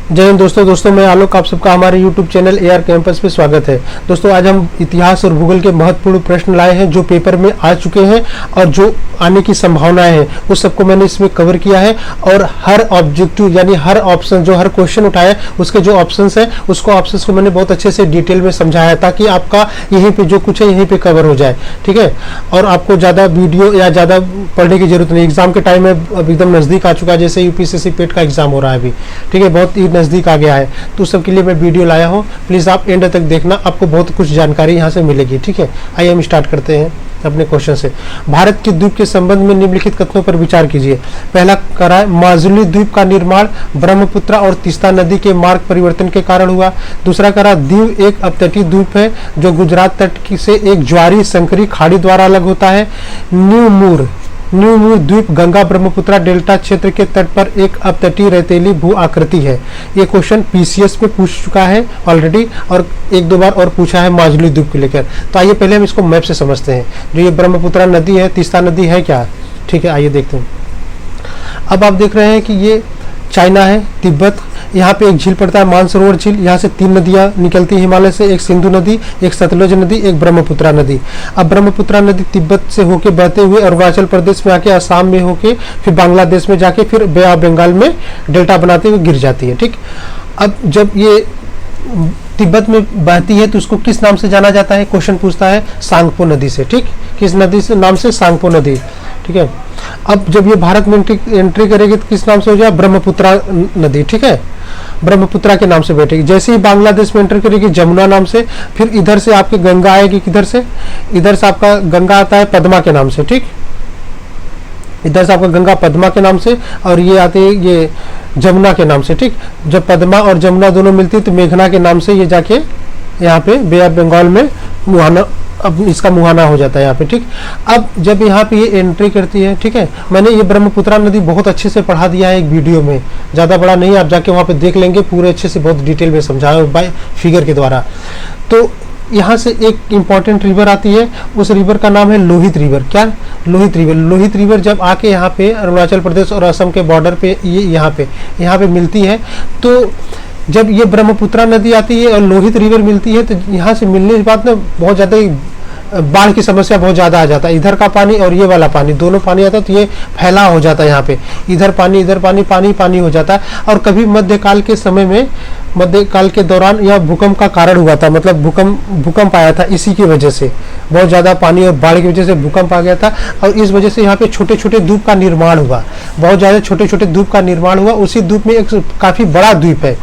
जय हिंद दोस्तों मैं आलोक, आप सबका हमारे YouTube चैनल AR कैंपस पे स्वागत है। दोस्तों आज हम इतिहास और भूगोल के महत्वपूर्ण प्रश्न लाए हैं जो पेपर में आ चुके हैं और जो आने की संभावनाएं हैं उस सबको मैंने इसमें कवर किया है। और हर ऑब्जेक्टिव यानी हर ऑप्शन जो हर क्वेश्चन उठाया है उसके जो ऑप्शंस है उसको ऑप्शंस को मैंने बहुत अच्छे से डिटेल में समझाया है ताकि आपका यहीं पे जो कुछ है यहीं पे कवर हो जाए, ठीक है। और आपको ज़्यादा वीडियो या ज़्यादा पढ़ने की जरूरत नहीं। एग्जाम के टाइम में अब एकदम नज़दीक आ चुका है, जैसे UPSC पेट का एग्जाम हो रहा है अभी, ठीक है, बहुत ही नज़दीक आ गया है। तो उस सब के लिए मैं वीडियो लाया हूँ, प्लीज़ आप एंड तक देखना, आपको बहुत कुछ जानकारी यहाँ से मिलेगी, ठीक है। आइए हम स्टार्ट करते हैं अपने क्वेश्चन से। भारत के द्वीप के संबंध में निम्नलिखित कथनों पर विचार कीजिए। पहला करा है माजुली द्वीप का निर्माण ब्रह्मपुत्र और तीस्ता नदी के मार्ग परिवर्तन के कारण हुआ। दूसरा करा दीव एक अपतटीय द्वीप है जो गुजरात तट से एक ज्वारी संकरी खाड़ी द्वारा अलग होता है। न्यू मूर द्वीप गंगा ब्रह्मपुत्र डेल्टा क्षेत्र के तट पर एक अपतटीय रेतीली भू आकृति है। ये क्वेश्चन PCS में पूछ चुका है ऑलरेडी और एक दो बार और पूछा है माजुली द्वीप को लेकर। तो आइए पहले हम इसको मैप से समझते हैं। जो ये ब्रह्मपुत्र नदी है, तीस्ता नदी है क्या, ठीक है, आइए देखते हैं। अब आप देख रहे हैं कि ये चाइना है, तिब्बत, यहाँ पे एक झील पड़ता है मानसरोवर झील, यहाँ से 3 नदियाँ निकलती हैं हिमालय से, एक सिंधु नदी, एक सतलुज नदी, एक ब्रह्मपुत्र नदी। अब ब्रह्मपुत्र नदी तिब्बत से होके बहते हुए अरुणाचल प्रदेश में आके असम में होके फिर बांग्लादेश में जाके फिर बे ऑफ बंगाल में डेल्टा बनाते हुए गिर जाती है, ठीक। अब जब ये तिब्बत में बहती है तो उसको किस नाम से जाना जाता है, क्वेश्चन पूछता है सांगपो नदी से, ठीक, किस नदी से नाम से, सांगपो नदी, ठीक है। अब जब ये भारत में एंट्री करेगी तो किस नाम से हो जाए, ब्रह्मपुत्र नदी, ठीक है, ब्रह्मपुत्र के नाम से बैठेगी। जैसे ही बांग्लादेश में एंटर करेगी जमुना नाम से, फिर इधर से आपकी गंगा आएगी, किधर से, इधर से आपका गंगा आता है पद्मा के नाम से, ठीक, इधर से आपका गंगा पद्मा के नाम से, और ये आते हैं ये जमुना के नाम से, ठीक। जब पद्मा और जमुना दोनों मिलती है तो मेघना के नाम से ये जाके यहाँ पे बे ऑफ बंगाल में मुहाना, अब इसका मुहाना हो जाता है यहाँ पे, ठीक। अब जब यहाँ पे ये एंट्री करती है, ठीक है, मैंने ये ब्रह्मपुत्र नदी बहुत अच्छे से पढ़ा दिया है एक वीडियो में, ज़्यादा बड़ा नहीं, आप जाके वहाँ पे देख लेंगे, पूरे अच्छे से बहुत डिटेल में समझाया बाय फिगर के द्वारा। तो यहाँ से एक इम्पॉर्टेंट रिवर आती है, उस रिवर का नाम है लोहित रिवर। क्या, लोहित रिवर। लोहित रिवर जब आके यहाँ पे अरुणाचल प्रदेश और असम के बॉर्डर पे ये यहाँ पे मिलती है, तो जब ये ब्रह्मपुत्र नदी आती है और लोहित रिवर मिलती है तो यहाँ से मिलने के बाद ना बहुत ज़्यादा बाढ़ की समस्या बहुत ज़्यादा आ जाता है। इधर का पानी और ये वाला पानी दोनों पानी आता है तो ये फैला हो जाता है यहाँ पे, इधर पानी इधर पानी, पानी पानी हो जाता है। और कभी मध्यकाल के समय में, मध्यकाल के दौरान यह भूकंप का कारण हुआ था, मतलब भूकंप आया था, इसी की वजह से बहुत ज़्यादा पानी और बाढ़ की वजह से भूकंप आ गया था। और इस वजह से यहाँ पे छोटे छोटे द्वीप का निर्माण हुआ, बहुत ज़्यादा छोटे छोटे द्वीप का निर्माण हुआ। उसी द्वीप में एक काफ़ी बड़ा द्वीप है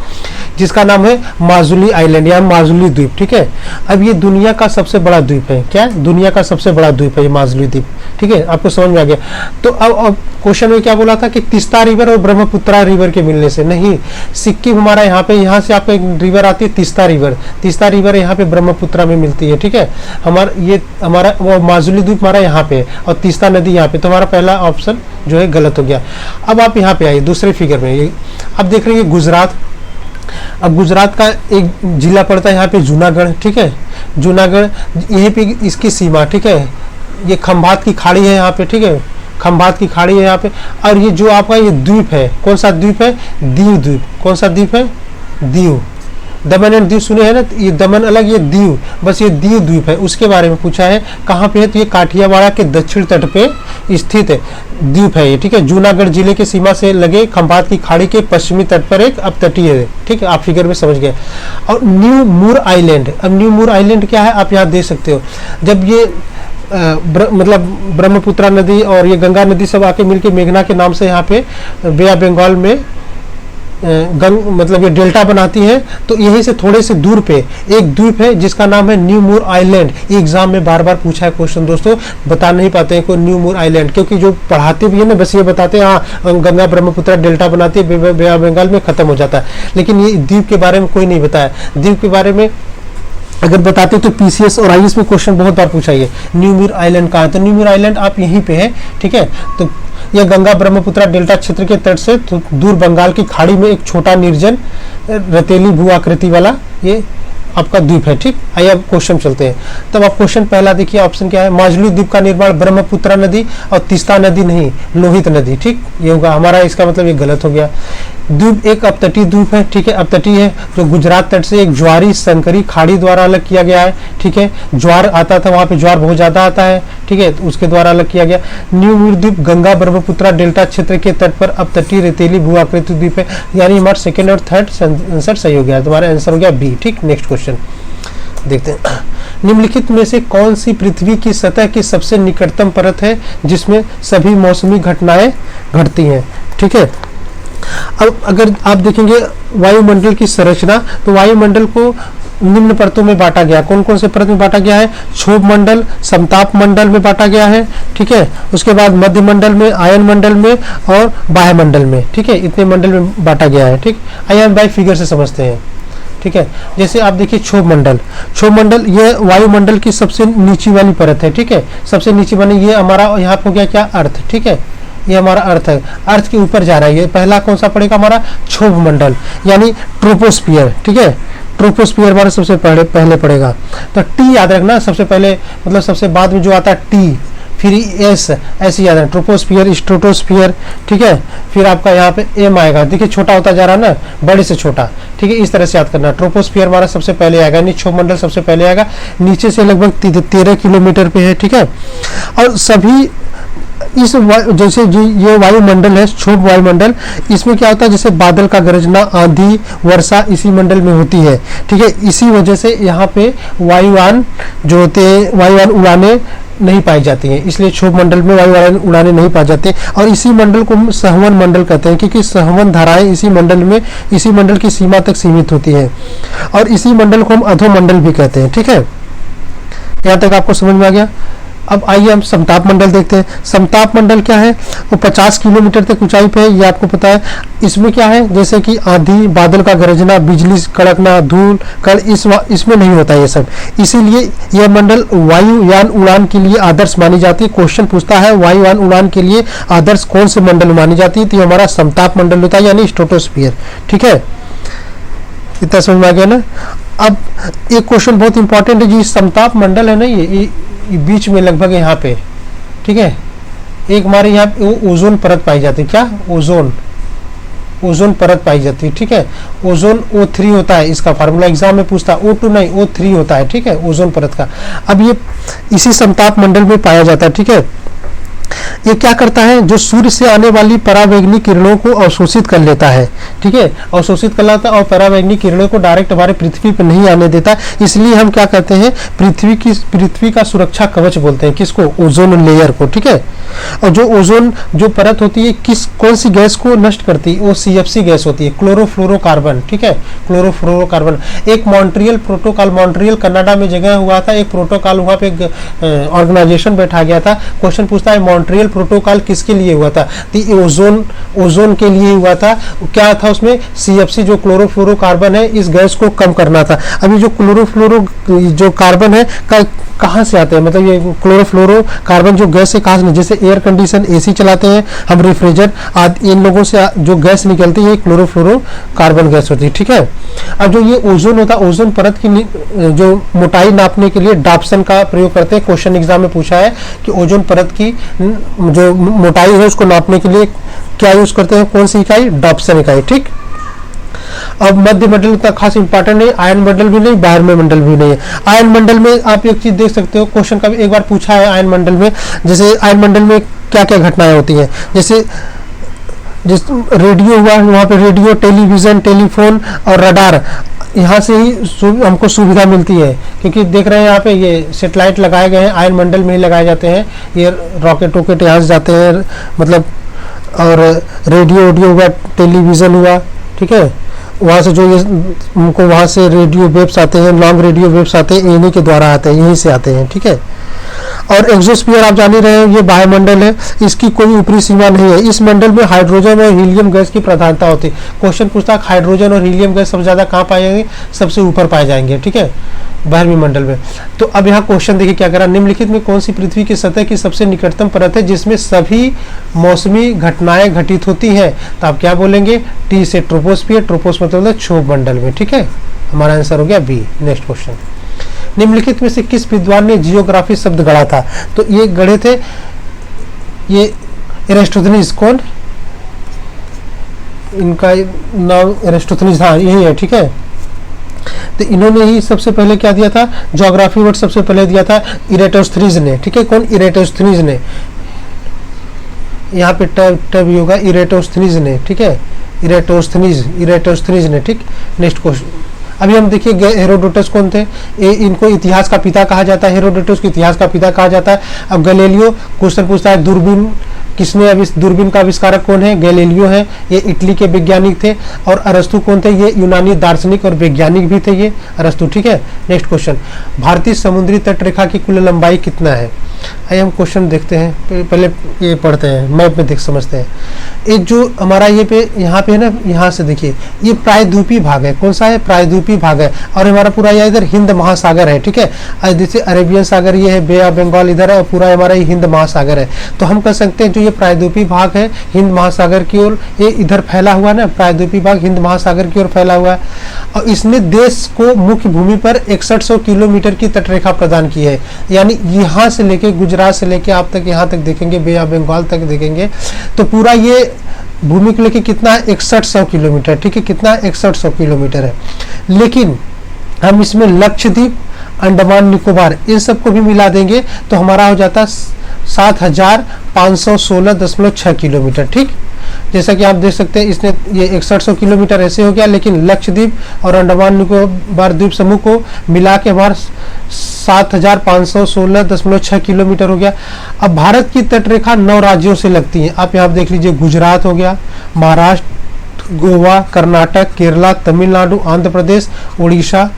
जिसका नाम है माजुली आइलैंड या माजुली द्वीप, ठीक है। अब ये दुनिया का सबसे बड़ा द्वीप है। क्या, दुनिया का सबसे बड़ा द्वीप है ये माजुली द्वीप, ठीक है, आपको समझ में आ गया। तो अब क्वेश्चन में क्या बोला था कि तीस्ता रिवर और ब्रह्मपुत्र रिवर के मिलने से, नहीं, सिक्किम हमारा यहाँ पे, यहाँ से आपको एक रिवर आती है तीस्ता रिवर यहाँ पे ब्रह्मपुत्र में मिलती है, ठीक है। हमारा वो माजुली द्वीप हमारा यहाँ पे और तीस्ता नदी यहाँ पे, तो हमारा पहला ऑप्शन जो है गलत हो गया। अब आप यहाँ पे आइए दूसरे फिगर में, ये अब देख रहे हैं गुजरात। अब गुजरात का एक जिला पड़ता है यहाँ पे जूनागढ़, ठीक है, जूनागढ़, यहीं पे इसकी सीमा, ठीक है, ये खंभात की खाड़ी है यहाँ पे, ठीक है, खंभात की खाड़ी है यहाँ पे। और ये जो आपका ये द्वीप है, कौन सा द्वीप है, दीव द्वीप। कौन सा द्वीप है, दीव। दमन एंड दीव सुने हैं ना, ये दमन अलग, ये दीव, बस ये दीव द्वीप है, उसके बारे में पूछा है। कहाँ पे है, तो ये काठियावाड़ के दक्षिण तट पे स्थित है द्वीप है ये, ठीक है, जूनागढ़ जिले की सीमा से लगे खंभात की खाड़ी के पश्चिमी तट पर एक अपतटीय है, ठीक है, आप फिगर में समझ गए। और न्यू मूर आइलैंड, अब न्यू मूर आइलैंड क्या है आप यहाँ देख सकते हो। जब ये मतलब ब्रह्मपुत्र नदी और ये गंगा नदी सब आके मिलके मेघना के नाम से यहाँ पे बे ऑफ बंगाल में मतलब ये डेल्टा बनाती है, तो यहीं से थोड़े से दूर पे एक द्वीप है जिसका नाम है न्यू मूर आइलैंड। ये एग्जाम में बार बार पूछा है क्वेश्चन, दोस्तों बता नहीं पाते हैं कोई न्यू मूर आइलैंड, क्योंकि जो पढ़ाते भी है ना बस ये बताते हैं हाँ गंगा ब्रह्मपुत्र डेल्टा बनाती है, बे ऑफ बंगाल में खत्म हो जाता है, लेकिन ये द्वीप के बारे में कोई नहीं बताया। द्वीप के बारे में अगर बताते तो PCS और IAS में क्वेश्चन बहुत बार पूछा है। न्यू मूर आइलैंड कहाँ है, तो न्यू मूर आइलैंड आप यहीं पे है, ठीक है। तो यह गंगा ब्रह्मपुत्र डेल्टा क्षेत्र के तट से दूर बंगाल की खाड़ी में एक छोटा निर्जन रेतीली भू आकृति वाला ये आपका द्वीप है। ठीक, आइए अब क्वेश्चन चलते हैं। तब आप क्वेश्चन पहला देखिए, ऑप्शन क्या है, माजुली द्वीप का निर्माण ब्रह्मपुत्र नदी और तीस्ता नदी नहीं, लोहित नदी। ठीक, ये होगा हमारा, इसका मतलब ये गलत हो गया। द्वीप एक अपतटीय द्वीप है। ठीक है, अपतटीय है जो गुजरात तट से एक ज्वारी संकरी खाड़ी द्वारा अलग किया गया है। ठीक है, ज्वार आता था, वहां पे ज्वार बहुत ज्यादा आता है। ठीक है, तो उसके द्वारा अलग किया गया। न्यू मीर द्वीप गंगा ब्रह्मपुत्र डेल्टा क्षेत्र के तट पर अपतटीय रेतीली भू आकृति द्वीप है। यानी हमारा सेकंड और थर्ड आंसर सही हो गया, तुम्हारा आंसर हो गया बी। ठीक, नेक्स्ट क्वेश्चन देखते हैं। निम्नलिखित में से कौन सी पृथ्वी की सतह की सबसे निकटतम परत है जिसमें सभी मौसमी घटनाएं घटती हैं। ठीक है, अब अगर आप देखेंगे वायुमंडल की संरचना, तो वायुमंडल को निम्न परतों में बांटा गया। कौन कौन से परत में बांटा गया है, क्षोभ मंडल, समताप मंडल में बांटा गया है। ठीक है, उसके बाद मध्य मंडल में, आयन मंडल में और बाह्य मंडल में। ठीक है, इतने मंडल में बांटा गया है। ठीक, आइए हम बाय फिगर से समझते हैं। ठीक है, जैसे आप देखिए क्षोभ मंडल, क्षोभ मंडल ये वायुमंडल की सबसे नीची वाली परत है। ठीक है, सबसे नीची बनी, ये हमारा यहाँ हो गया क्या, अर्थ। ठीक है, ये हमारा अर्थ है, अर्थ के ऊपर जा रहा है। ये पहला कौन सा पड़ेगा, हमारा क्षोभ मंडल यानी ट्रोपोस्फियर। ठीक है, ट्रोपोस्फियर हमारा सबसे पहले पड़ेगा। तो टी याद रखना, सबसे पहले मतलब सबसे बाद में जो आता है टी, फिर एस, ऐसे याद है, ट्रोपोस्फियर, स्ट्रेटोस्फियर। ठीक है, फिर आपका यहाँ पे एम आएगा। देखिए छोटा होता जा रहा है ना, बड़े से छोटा। ठीक है, इस तरह से याद करना। ट्रोपोस्फियर हमारा सबसे पहले आएगा, यानी क्षोभ मंडल सबसे पहले आएगा, नीचे से लगभग 13 किलोमीटर पे है। ठीक है, और सभी इस जैसे ये वायुमंडल है, क्षोभ वायुमंडल, इसमें क्या होता है, जैसे बादल का गरजना, आंधी, वर्षा इसी मंडल में होती है। ठीक है, इसी वजह से यहाँ पे वायुयान जो होते हैं, वायुयान उड़ाने नहीं पाई जाती हैं, इसलिए क्षोभ मंडल में वायुयान उड़ाने नहीं पाए जाते। और इसी मंडल को संवहन मंडल कहते हैं, क्योंकि संवहन धाराएं इसी मंडल में, इसी मंडल की सीमा तक सीमित होती है। और इसी मंडल को हम अधोमंडल भी कहते हैं। ठीक है, यहाँ तक आपको समझ में आ गया। अब आइए हम समताप मंडल देखते हैं। समताप मंडल क्या है, वो 50 किलोमीटर तक ऊंचाई पे है, ये आपको पता है। इसमें क्या है, जैसे कि आंधी, बादल का गरजना, बिजली कड़कना, धूल कण, इसमें नहीं होता ये सब। इसीलिए यह मंडल वायुयान उड़ान के लिए आदर्श मानी जाती है। क्वेश्चन पूछता है वायुयान उड़ान के लिए आदर्श कौन से मंडल मानी जाती है, तो ये हमारा समताप मंडल होता है, यानी स्ट्रेटोस्फियर। ठीक है, इतना समझ में आ गया ना। अब एक क्वेश्चन बहुत इंपॉर्टेंट है जी, समताप मंडल है ना, ये बीच में लगभग यहाँ पे। ठीक है, एक हमारे यहाँ पे ओजोन परत पाई जाती है। क्या, ओजोन परत पाई जाती है। ठीक है, ओजोन O3 होता है, इसका फार्मूला एग्जाम में पूछता है, O2 नहीं O3 होता है। ठीक है, ओजोन परत का। अब ये इसी समताप मंडल में पाया जाता है। ठीक है, ये क्या करता है, जो सूर्य से आने वाली परावैंगनिक किरणों को अवशोषित कर लेता है। ठीक है, अवशोषित कर लेता है और परावैंगनिक किरणों को डायरेक्ट हमारे पृथ्वी पर नहीं आने देता। इसलिए हम क्या कहते हैं, पृथ्वी का सुरक्षा कवच बोलते हैं। किसको, ओजोन लेयर को। ठीक है, और जो ओजोन जो परत होती है, कौन सी गैस को नष्ट करती है, वो CFC गैस होती है, क्लोरोफ्लोरोकार्बन। ठीक है, क्लोरोफ्लोरोकार्बन। एक मॉन्ट्रियल प्रोटोकॉल, मॉन्ट्रियल कनाडा में जगह हुआ था एक प्रोटोकॉल, वहां पे ऑर्गेनाइजेशन बैठा गया था। क्वेश्चन पूछता है मॉन्ट्रियल प्रोटोकॉल किसके लिए हुआ था, तो ओजोन के लिए हुआ था। क्या था उसमें, CFC जो क्लोरोफ्लोरोकार्बन है, इस गैस को कम करना था। अभी जो क्लोरोफ्लोरो जो कार्बन है कहाँ से आते हैं, मतलब ये क्लोरोफ्लोरोकार्बन जो गैस है कहाँ से, जैसे एयर कंडीशन, AC चलाते हैं हम, रेफ्रिजरेटर आदि, इन लोगों से जो गैस निकलती है क्लोरोफ्लोरोकार्बन गैस होती है। ठीक है, अब जो ये ओजोन होता है, ओजोन परत की जो मोटाई नापने के लिए डाप्सन का प्रयोग करते हैं। क्वेश्चन एग्जाम में पूछा है कि ओजोन परत की जो मोटाई है उसको नापने के लिए क्या यूज करते हैं, कौन सी इकाई, डाप्सन इकाई। ठीक, अब मध्य मंडल इतना खास इंपॉर्टेंट नहीं, आयन मंडल भी नहीं, बाह्य मंडल भी नहीं है। आयन मंडल में आप एक चीज देख सकते हो, क्वेश्चन का भी एक बार पूछा है आयन मंडल में, जैसे आयन मंडल में क्या क्या घटनाएं होती हैं, जैसे जिस रेडियो हुआ, वहाँ पे रेडियो, टेलीविजन, टेलीफोन और रडार, यहाँ से ही हमको सुविधा मिलती है। क्योंकि देख रहे हैं यहाँ पे ये सेटेलाइट लगाए गए हैं, आयन मंडल में ही लगाए जाते हैं। ये रॉकेट वॉकेट यहाँ से जाते हैं, मतलब, और रेडियो हुआ, टेलीविजन हुआ। ठीक है, वहाँ से जो ये हमको वहाँ से रेडियो वेव्स आते हैं, लॉन्ग रेडियो वेव्स आते हैं, इन्हीं के द्वारा आते हैं, यहीं से आते हैं। ठीक है, और एक्सोस्फीयर आप जान ही रहे हैं, ये वायुमंडल है, इसकी कोई ऊपरी सीमा नहीं है। इस मंडल में हाइड्रोजन और हीलियम गैस की प्रधानता होती है। क्वेश्चन पूछता है हाइड्रोजन और हीलियम गैस सबसे ज्यादा कहाँ पाए जाएंगे, सबसे ऊपर पाए जाएंगे। ठीक है, बाहरी मंडल में। तो अब यहाँ क्वेश्चन देखिए क्या करा, निम्नलिखित में कौन सी पृथ्वी की सतह की सबसे निकटतम परत है जिसमें सभी मौसमी घटनाएं घटित होती हैं, तो आप क्या बोलेंगे, टी से ट्रोपोस्फियर, ट्रोपोस मतलब क्षोभ मंडल में। ठीक है, हमारा आंसर हो गया बी। नेक्स्ट क्वेश्चन, निम्नलिखित में से किस विद्वान ने जियोग्राफी शब्द गढ़ा था? तो ये गढ़े थे ये एरिस्टोथेनीज। कौन? इनका नाम एरिस्टोथेनीज, हाँ यही है, ठीक है। तो इन्होंने ही सबसे पहले क्या दिया था? ज्योग्राफी वर्ड सबसे पहले दिया था इरेटोस्थनीज ने, ठीक है। कौन? इरेटोस्थनीज ने। यहाँ पे टब होगा इरेटोस्थनीज ने, ठीक है। इरेटोस्थनीज ने, ठीक। नेक्स्ट क्वेश्चन, अभी हम देखिए हेरोडोटस कौन थे? इनको इतिहास का पिता कहा जाता है, हेरोडोटस को इतिहास का पिता कहा जाता है। अब गैलीलियो क्वेश्चन पूछता है दूरबीन किसने दूरबीन का आविष्कारक कौन है? गैलीलियो है, ये इटली के वैज्ञानिक थे। और अरस्तु कौन थे? ये यूनानी दार्शनिक और वैज्ञानिक भी थे ये अरस्तु, ठीक है। नेक्स्ट क्वेश्चन, भारतीय समुद्री तट रेखा की कुल लंबाई कितना है? आइए हम क्वेश्चन देखते हैं, पहले ये पढ़ते हैं, मैप में देख समझते हैं। एक जो हमारा ये पे यहाँ पे है ना, यहाँ से देखिए ये प्रायद्वीपीय भाग है। कौन सा है? प्रायद्वीपीय भाग है। और हमारा पूरा यह इधर हिंद महासागर है, ठीक है। जैसे अरेबियन सागर ये है, बे ऑफ बंगाल इधर है, और पूरा हमारा ये हिंद महासागर है। तो हम कह सकते हैं जो ये प्रायद्वीपीय भाग है हिंद महासागर की ओर, ये इधर फैला हुआ ना, प्रायद्वीपीय भाग हिंद महासागर की ओर फैला हुआ है। और इसने देश को मुख्य भूमि पर 6100 किलोमीटर की तटरेखा प्रदान की है। यानी यहाँ से लेके गुजरात से लेके आप तक यहाँ तक देखेंगे, बे ऑफ बंगाल तक देखेंगे, तो पूरा ये भूमि को लेके कितना है? 6100 किलोमीटर, ठीक है। कितना? 6100 किलोमीटर है। लेकिन हम इसमें लक्षद्वीप, अंडमान निकोबार इन सबको भी मिला देंगे तो हमारा हो जाता 7516.6 किलोमीटर, ठीक। जैसा कि आप देख सकते हैं इसने ये 6100 किलोमीटर ऐसे हो गया, लेकिन लक्षद्वीप और अंडमान निकोबार द्वीप समूह को मिला के हमारा 7516.6 किलोमीटर हो गया। अब भारत की तटरेखा 9 राज्यों से लगती है। आप यहाँ देख लीजिए, गुजरात हो गया, महाराष्ट्र, गोवा, कर्नाटक, केरला, तमिलनाडु, आंध्र प्रदेश, उड़ीसा,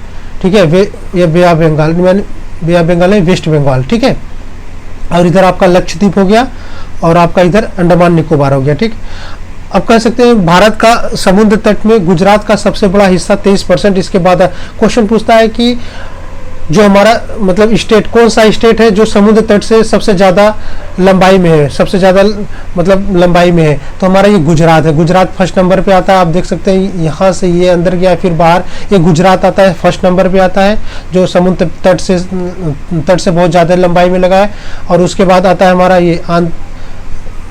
ठीक है। ये bay of Bengal, bay of Bengal है, वेस्ट बंगाल, ठीक है। और इधर आपका लक्षद्वीप हो गया और आपका इधर अंडमान निकोबार हो गया, ठीक। अब कह सकते हैं भारत का समुद्र तट में गुजरात का सबसे बड़ा हिस्सा 23%। इसके बाद क्वेश्चन पूछता है कि जो हमारा मतलब स्टेट, कौन सा स्टेट है जो समुद्र तट से सबसे ज़्यादा लंबाई में है, सबसे ज़्यादा मतलब लंबाई में है? तो हमारा ये गुजरात है। गुजरात फर्स्ट नंबर पे आता है। आप देख सकते हैं यहाँ से ये अंदर गया फिर बाहर, ये गुजरात आता है, फर्स्ट नंबर पे आता है जो समुद्र तट से बहुत ज़्यादा लंबाई में लगा है। और उसके बाद आता है हमारा ये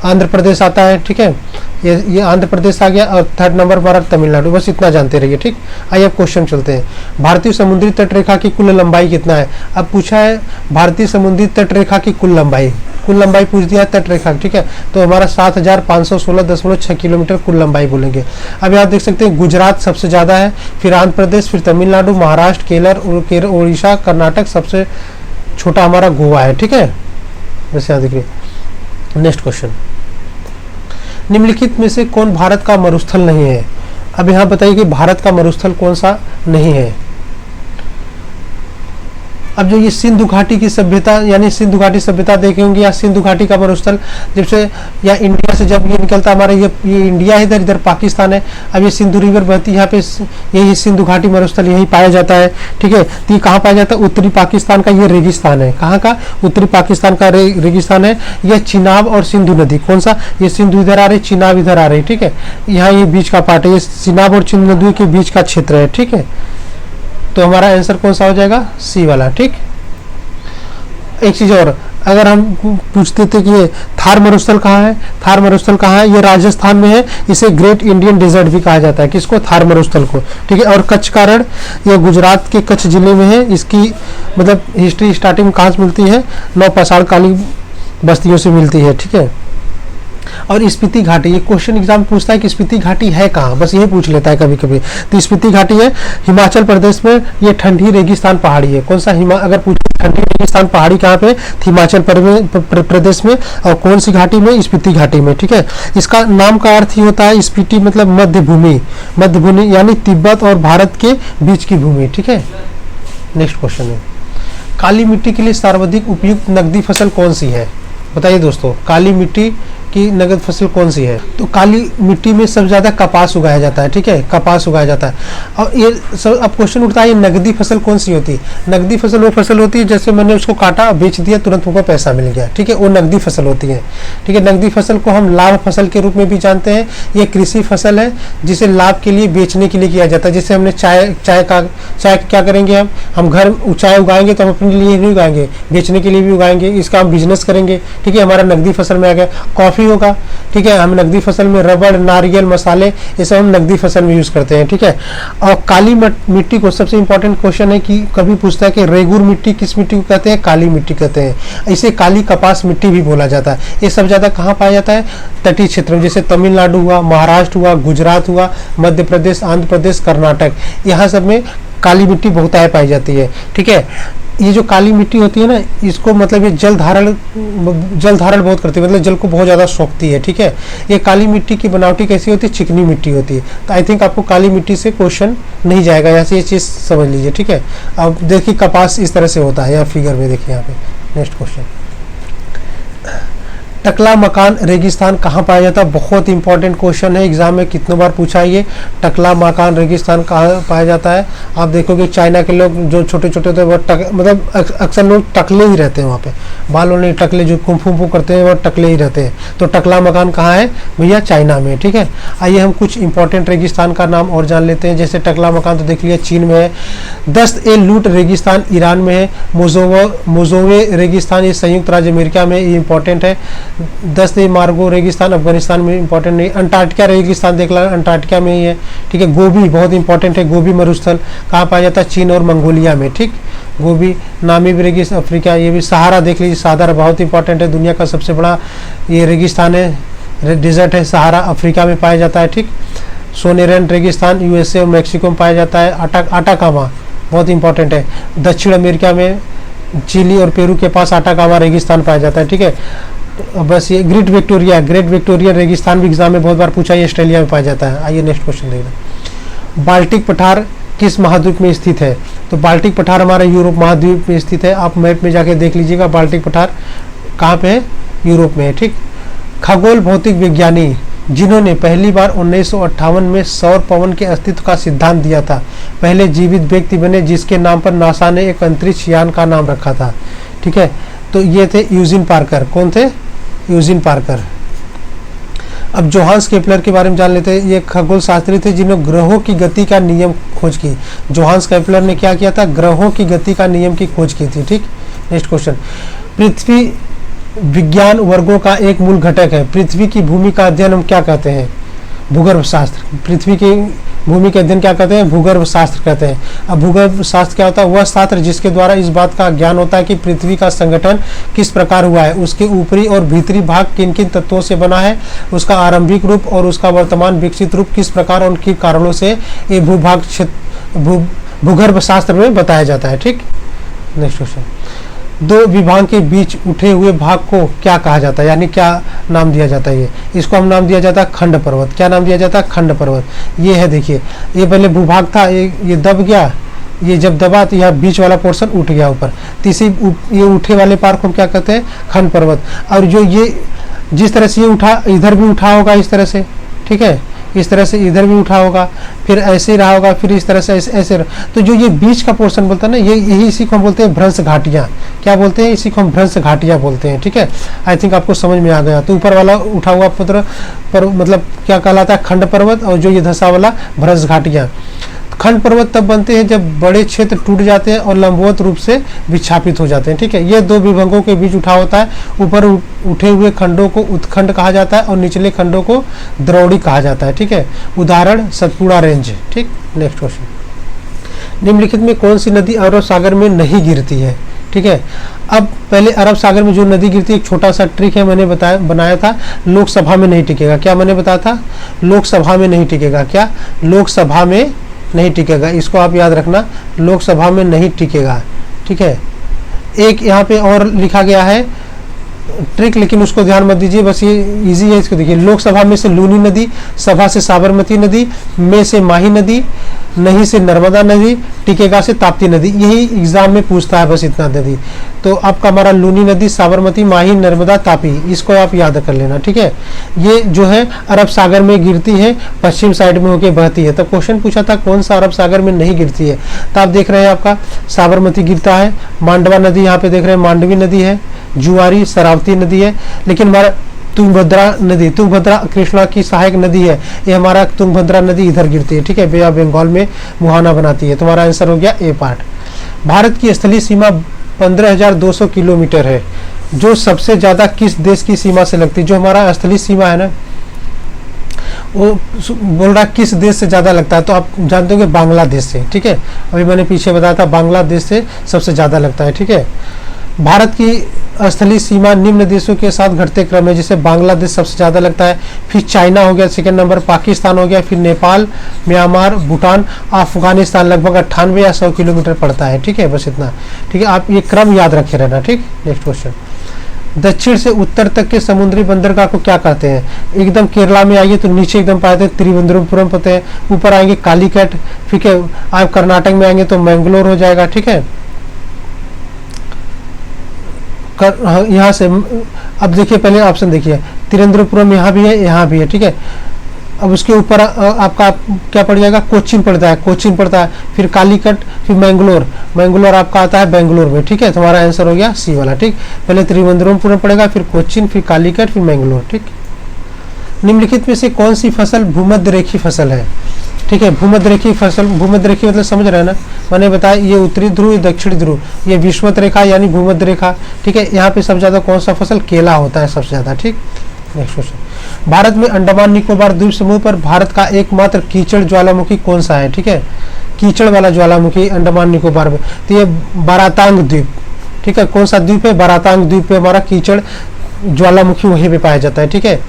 आंध्र प्रदेश आता है, ठीक है। ये आंध्र प्रदेश आ गया। और थर्ड नंबर पर तमिलनाडु। बस इतना जानते रहिए, ठीक। आइए अब क्वेश्चन चलते हैं। भारतीय समुद्री तट रेखा की कुल लंबाई कितना है? अब पूछा है भारतीय समुद्री तट रेखा की कुल लंबाई पूछ दिया है तट रेखा, ठीक है। तो हमारा 7516.6 किलोमीटर कुल लंबाई बोलेंगे। अब आप देख सकते हैं गुजरात सबसे ज़्यादा है, फिर आंध्र प्रदेश, फिर तमिलनाडु, महाराष्ट्र, केरल, उड़ीसा, कर्नाटक, सबसे छोटा हमारा गोवा है, ठीक है। वैसे यहाँ देखिए। नेक्स्ट क्वेश्चन, निम्नलिखित में से कौन भारत का मरुस्थल नहीं है? अब यहाँ बताइए कि भारत का मरुस्थल कौन सा नहीं है। अब जो ये सिंधु घाटी की सभ्यता, यानी सिंधु घाटी सभ्यता देखे होंगे, या सिंधु घाटी का मरुस्थल जब से या इंडिया से जब ये निकलता हमारा ये इंडिया है, इधर पाकिस्तान है। अब ये सिंधु रिवर बहती है, यहाँ पे यही सिंधु घाटी मरुस्थल यही पाया जाता है, ठीक है। तो ये कहाँ पाया जाता है? उत्तरी पाकिस्तान का ये रेगिस्तान है। कहाँ का? उत्तरी पाकिस्तान का रेगिस्तान है। यह चिनाब और सिंधु नदी, कौन सा? ये सिंधु इधर आ रही, चिनाब इधर आ रही, ठीक है। यहाँ ये बीच का पार्ट है, ये चिनाब और सिंधु नदी के बीच का क्षेत्र है, ठीक है। तो हमारा आंसर कौन सा हो जाएगा? सी वाला, ठीक। एक चीज और, अगर हम पूछते थे कि ये थार मरुस्थल कहाँ है? थार मरुस्थल कहाँ है? ये राजस्थान में है। इसे ग्रेट इंडियन डेजर्ट भी कहा जाता है। किसको? थार मरुस्थल को, ठीक है। और कच्छ का रण, ये गुजरात के कच्छ जिले में है। इसकी मतलब हिस्ट्री स्टार्टिंग कहाँ से मिलती है? नौपाषाण कालीन बस्तियों से मिलती है, ठीक है। और स्पीति घाटी, ये क्वेश्चन एग्जाम पूछता है कि स्पीति घाटी है कहाँ, बस यही पूछ लेता है कभी कभी। तो स्पीति घाटी है हिमाचल प्रदेश में। ये ठंडी रेगिस्तान पहाड़ी है। कौन सा? अगर पूछे ठंडी रेगिस्तान पहाड़ी कहाँ पे? हिमाचल प्रदेश में। और कौन सी घाटी में? स्पीति घाटी में, ठीक है। इसका नाम का अर्थ ही होता है स्पीति मतलब मध्य भूमि, यानी तिब्बत और भारत के बीच की भूमि, ठीक है। नेक्स्ट क्वेश्चन है, काली मिट्टी के लिए सर्वाधिक उपयुक्त नकदी फसल कौन सी है? बताइए दोस्तों, काली मिट्टी कि नगद फसल कौन सी है। तो काली मिट्टी में सबसे ज़्यादा कपास उगाया जाता है, ठीक है, कपास उगाया जाता है। और ये सब अब क्वेश्चन उठता है, ये नगदी फसल कौन सी होती है? नगदी फसल वो फसल होती है जैसे मैंने उसको काटा, बेच दिया, तुरंत मुझको पैसा मिल गया, ठीक है, वो नगदी फसल होती है, ठीक है। नगदी फसल को हम लाभ फसल के रूप में भी जानते हैं। ये कृषि फसल है जिसे लाभ के लिए, बेचने के लिए किया जाता है। जैसे हमने चाय क्या करेंगे, हम घर चाय उगाएंगे तो हम अपने लिए नहीं उगाएंगे, बेचने के लिए भी उगाएंगे, इसका हम बिजनेस करेंगे, ठीक है, हमारा नगदी फसल में आ गया। कॉफ़ी होगा, ठीक है, हम नगदी फसल में रबड़, नारियल, मसाले, ये सब हम नगदी फसल में यूज़ करते हैं, ठीक है। और काली मिट्टी को, सबसे इंपॉर्टेंट क्वेश्चन है कि कभी पूछता है कि रेगुर मिट्टी किस मिट्टी को कहते हैं? काली मिट्टी कहते हैं। इसे काली कपास मिट्टी भी बोला जाता है। ये सब ज़्यादा कहाँ पाया जाता है? तटीय क्षेत्र में, जैसे तमिलनाडु हुआ, महाराष्ट्र हुआ, गुजरात हुआ, मध्य प्रदेश, आंध्र प्रदेश, कर्नाटक, यहाँ सब में काली मिट्टी बहुत पाई जाती है, ठीक है। ये जो काली मिट्टी होती है ना, इसको मतलब ये जल धारण बहुत करती है, मतलब जल को बहुत ज़्यादा सोखती है, ठीक है। ये काली मिट्टी की बनावटी कैसी होती है? चिकनी मिट्टी होती है। तो आई थिंक आपको काली मिट्टी से क्वेश्चन नहीं जाएगा, यहाँ से ये चीज़ समझ लीजिए, ठीक है। अब देखिए कपास इस तरह से होता है, यहाँ फिगर में देखिए, यहाँ पे नेक्स्ट क्वेश्चन, टकला मकान रेगिस्तान कहाँ पाया जाता है? बहुत इंपॉर्टेंट क्वेश्चन है, एग्जाम में कितनों बार पूछा है ये। टकला मकान रेगिस्तान कहाँ पाया जाता है? आप देखोगे चाइना के लोग जो छोटे छोटे होते हैं वो मतलब अक्सर लोग टकले ही रहते हैं वहाँ पे, बाल वाले टकले जो कुंफू करते हैं वो टकले ही रहते हैं। तो टकला मकान कहाँ है भैया? चाइना में, ठीक है। आइए हम कुछ इंपॉर्टेंट रेगिस्तान का नाम और जान लेते हैं। जैसे टकला मकान तो देख लिया चीन में है, दस्त ए लूट रेगिस्तान ईरान में है, मोजोवे रेगिस्तान ये संयुक्त राज्य अमेरिका में, ये इंपॉर्टेंट है। दस्त ए मार्गो रेगिस्तान अफगानिस्तान में, इंपॉर्टेंट नहीं। अंटार्कटिका रेगिस्तान देख ला, अंटार्कटिका में ही है, ठीक है। गोबी बहुत इंपॉर्टेंट है, गोबी मरुस्थल कहाँ पाया जाता है? चीन और मंगोलिया में, ठीक। गोबी, नामीब रेगिस्तान अफ्रीका, ये भी। सहारा देख लीजिए, सहारा बहुत इंपॉर्टेंट है, दुनिया का सबसे बड़ा ये रेगिस्तान है, डिजर्ट है, सहारा अफ्रीका में पाया जाता है, ठीक। सोनेरन रेगिस्तान यूएसए और मैक्सिको में पाया जाता है। अटाकामा बहुत इंपॉर्टेंट है, दक्षिण अमेरिका में, चिली और पेरू के पास अटाकामा रेगिस्तान पाया जाता है, ठीक है। बस ये ग्रेट विक्टोरिया रेगिस्तान भी एग्जाम में बहुत बार पूछा, ये ऑस्ट्रेलिया में पाया जाता है। आइए नेक्स्ट क्वेश्चन देखना, बाल्टिक पठार किस महाद्वीप में स्थित है? तो बाल्टिक पठार हमारा यूरोप महाद्वीप में स्थित है। आप मैप में जाके देख लीजिएगा बाल्टिक पठार कहाँ पे है, यूरोप में है, ठीक। खगोल भौतिक विज्ञानी जिन्होंने पहली बार 1958 में सौर पवन के अस्तित्व का सिद्धांत दिया था, पहले जीवित व्यक्ति बने जिसके नाम पर नासा ने एक अंतरिक्ष यान का नाम रखा था, ठीक है। तो ये थे यूजिन पार्कर। कौन थे? Eugene Parker. अब जोहान्स केपलर के बारे में जान लेते हैं। ये खगोल शास्त्री थे जिन्होंने ग्रहों की गति का नियम खोज की। जोहान्स केपलर ने क्या किया था? ग्रहों की गति का नियम की खोज की थी, ठीक। नेक्स्ट क्वेश्चन, पृथ्वी विज्ञान वर्गों का एक मूल घटक है। पृथ्वी की भूमि का अध्ययन हम क्या कहते हैं? भूगर्भ शास्त्र। पृथ्वी की भूमि के अध्ययन क्या कहते हैं? भूगर्भ शास्त्र कहते हैं। अब भूगर्भ शास्त्र क्या होता है? वह शास्त्र जिसके द्वारा इस बात का ज्ञान होता है कि पृथ्वी का संगठन किस प्रकार हुआ है, उसके ऊपरी और भीतरी भाग किन किन तत्वों से बना है, उसका आरंभिक रूप और उसका वर्तमान विकसित रूप किस प्रकार और उनके कारणों से ये भूभाग क्षेत्र भूगर्भ शास्त्र में बताया जाता है, ठीक। नेक्स्ट क्वेश्चन, दो विभाग के बीच उठे हुए भाग को क्या कहा जाता है, यानी क्या नाम दिया जाता है? इसको हम नाम दिया जाता है खंड पर्वत। क्या नाम दिया जाता है? खंड पर्वत। ये है, देखिए, ये पहले भूभाग था, ये दब गया, ये जब दबा तो यह बीच वाला पोर्शन उठ गया ऊपर, तीसरी ये उठे वाले पार्ट को हम क्या कहते हैं? खंड पर्वत। और जो ये जिस तरह से ये उठा, इधर भी उठा होगा इस तरह से, ठीक है, इस तरह से इधर भी उठा होगा, फिर ऐसे ही रहा होगा, फिर इस तरह से ऐसे तो जो ये बीच का पोर्शन बोलता है ना, यही इसी को हम बोलते हैं भ्रंश घाटियाँ। क्या बोलते हैं? इसी को हम भ्रंश घाटियाँ बोलते हैं, ठीक है। आई थिंक आपको समझ में आ गया। तो ऊपर वाला उठा हुआ पत्र पर मतलब क्या कहलाता है? खंड पर्वत, और जो ये धंसा वाला भ्रंश घाटियाँ। खंड पर्वत तब बनते हैं जब बड़े क्षेत्र टूट जाते हैं और लंबवत रूप से विक्षापित हो जाते हैं, ठीक है। ये दो विभंगों के बीच उठा होता है। ऊपर उठे हुए खंडों को उत्खंड कहा जाता है और निचले खंडों को द्रोणी कहा जाता है, ठीक है। उदाहरण सतपुड़ा रेंज, ठीक। नेक्स्ट क्वेश्चन, निम्नलिखित में कौन सी नदी अरब सागर में नहीं गिरती है, ठीक है। अब पहले अरब सागर में जो नदी गिरती है, एक छोटा सा ट्रिक है, मैंने बनाया था, लोकसभा में नहीं टिकेगा। क्या मैंने बताया था? लोकसभा में नहीं टिकेगा। क्या? लोकसभा में नहीं टिकेगा। इसको आप याद रखना, लोकसभा में नहीं टिकेगा, ठीक है। एक यहाँ पे और लिखा गया है, ट्रिक, लेकिन उसको ध्यान मत दीजिए, बस ये इजी है, इसको देखिए। लोकसभा में से लूनी नदी, सभा से साबरमती नदी, में से माही नदी, नहीं से नर्मदा नदी, टिकेगा से ताप्ती नदी। यही एग्जाम में पूछता है, बस इतना नदी। तो आपका हमारा लूनी नदी, साबरमती, माही, नर्मदा, तापी, इसको आप याद कर लेना, ठीक है। ये जो है अरब सागर में गिरती है, पश्चिम साइड में होके बहती है। तो क्वेश्चन पूछा था कौन सा अरब सागर में नहीं गिरती है, तो आप देख रहे हैं आपका साबरमती गिरता है, मांडवा नदी यहाँ पे देख रहे हैं मांडवी नदी है, जुआरी शरावती नदी है, लेकिन हमारा तुंगभद्रा नदी, तुंगभद्रा कृष्णा की सहायक नदी है, ये हमारा तुंगभद्रा नदी इधर गिरती है, ठीक है, बे ऑफ बंगाल में मुहाना बनाती है। तुम्हारा आंसर हो गया ए पार्ट। भारत की स्थलीय सीमा 15,200 किलोमीटर है, जो सबसे ज्यादा किस देश की सीमा से लगती है? जो हमारा स्थलीय सीमा है ना, वो बोल रहा किस देश से ज्यादा लगता है, तो आप जानते होंगे बांग्लादेश से, ठीक है। अभी मैंने पीछे बताया था बांग्लादेश से सबसे ज्यादा लगता है, ठीक है। भारत की स्थलीय सीमा निम्न देशों के साथ घटते क्रम में, जैसे बांग्लादेश सबसे ज़्यादा लगता है, फिर चाइना हो गया सेकंड नंबर, पाकिस्तान हो गया, फिर नेपाल, म्यांमार, भूटान, अफगानिस्तान लगभग 98 या 100 किलोमीटर पड़ता है, ठीक है। बस इतना, ठीक है, आप ये क्रम याद रखे रहना, ठीक। नेक्स्ट क्वेश्चन, दक्षिण से उत्तर तक के समुद्री बंदरगाह को क्या कहते हैं? एकदम केरला में आइए तो नीचे एकदम पाते हैं त्रिवेंद्रपुरम पते हैं, ऊपर आएंगे कालीकट, ठीक है। आप कर्नाटक में आएंगे तो मैंगलोर हो जाएगा, ठीक है। यहाँ से अब देखिए, पहले ऑप्शन देखिए, त्रिवेंद्रपुरम यहाँ भी है, यहाँ भी है, ठीक है। अब उसके ऊपर आपका क्या पड़ जाएगा? कोचीन पड़ता है, कोचीन पड़ता है, फिर कालीकट, फिर मैंगलोर, मैंगलोर आपका आता है बेंगलोर में, ठीक है। तुम्हारा आंसर हो गया सी वाला, ठीक। पहले त्रिवेंद्रपुरम पड़ेगा, फिर कोचीन, फिर कालीकट, फिर मैंगलोर, ठीक। निम्नलिखित में से कौन सी फसल भूमध्य रेखी फसल है? ठीक है, भूमध्य रेखी फसल, भूमध्य रेखी मतलब समझ रहे हैं ना, मैंने बताया ये उत्तरी ध्रुव, दक्षिणी ध्रुव, ये विषुवत रेखा यानी भूमध्य रेखा, ठीक है। यहाँ पे सबसे ज्यादा कौन सा फसल? केला होता है सबसे ज्यादा, ठीक। नेक्स्ट क्वेश्चन, भारत में अंडमान निकोबार द्वीप समूह पर भारत का एकमात्र कीचड़ ज्वालामुखी कौन सा है? ठीक है, कीचड़ वाला ज्वालामुखी अंडमान निकोबार में, तो ये बारातांग द्वीप, ठीक है। कौन सा द्वीप है? बारातांग द्वीप पे हमारा कीचड़ ज्वालामुखी वहीं पे पाया जाता है, ठीक है।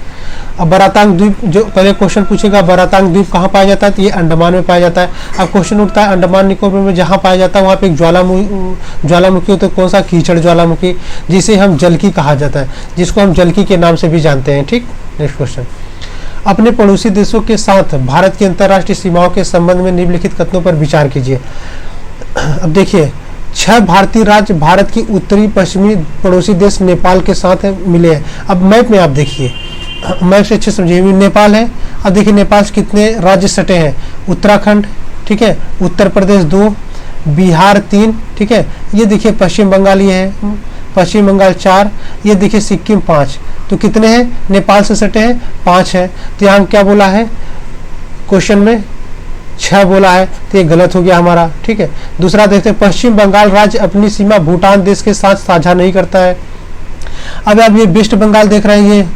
अब बारातांग द्वीप, जो पहले क्वेश्चन पूछेगा बारातांग द्वीप कहाँ पाया जाता है, तो ये अंडमान में पाया जाता है। अब क्वेश्चन उठता है अंडमान निकोबार में जहाँ पाया जाता है वहाँ पे एक ज्वालामुखी होता है, कौन सा? कीचड़ ज्वालामुखी, जिसे हम जलकी कहा जाता है, जिसको हम जलकी के नाम से भी जानते हैं, ठीक। नेक्स्ट क्वेश्चन, अपने पड़ोसी देशों के साथ भारत की अंतर्राष्ट्रीय सीमाओं के संबंध में निम्नलिखित कथनों पर विचार कीजिए। अब देखिए, 6 भारतीय राज्य भारत की उत्तरी पश्चिमी पड़ोसी देश नेपाल के साथ मिले हैं। अब मैप में आप देखिए, मैप से अच्छे समझिए, नेपाल है। अब देखिए नेपाल से कितने राज्य सटे हैं? उत्तराखंड, ठीक है, उत्तर प्रदेश 2, बिहार 3, ठीक है। ये देखिए पश्चिम बंगाल, ये है पश्चिम बंगाल 4, ये देखिए सिक्किम 5। तो कितने हैं नेपाल से सटे हैं? 5 है। तो यहाँ क्या बोला है क्वेश्चन में? 6 बोला है, तो ये गलत हो गया हमारा, ठीक है। दूसरा देखते हैं, पश्चिम बंगाल राज्य अपनी सीमा भूटान देश के साथ साझा नहीं करता है। अब आप ये वेस्ट बंगाल देख रहे हैं,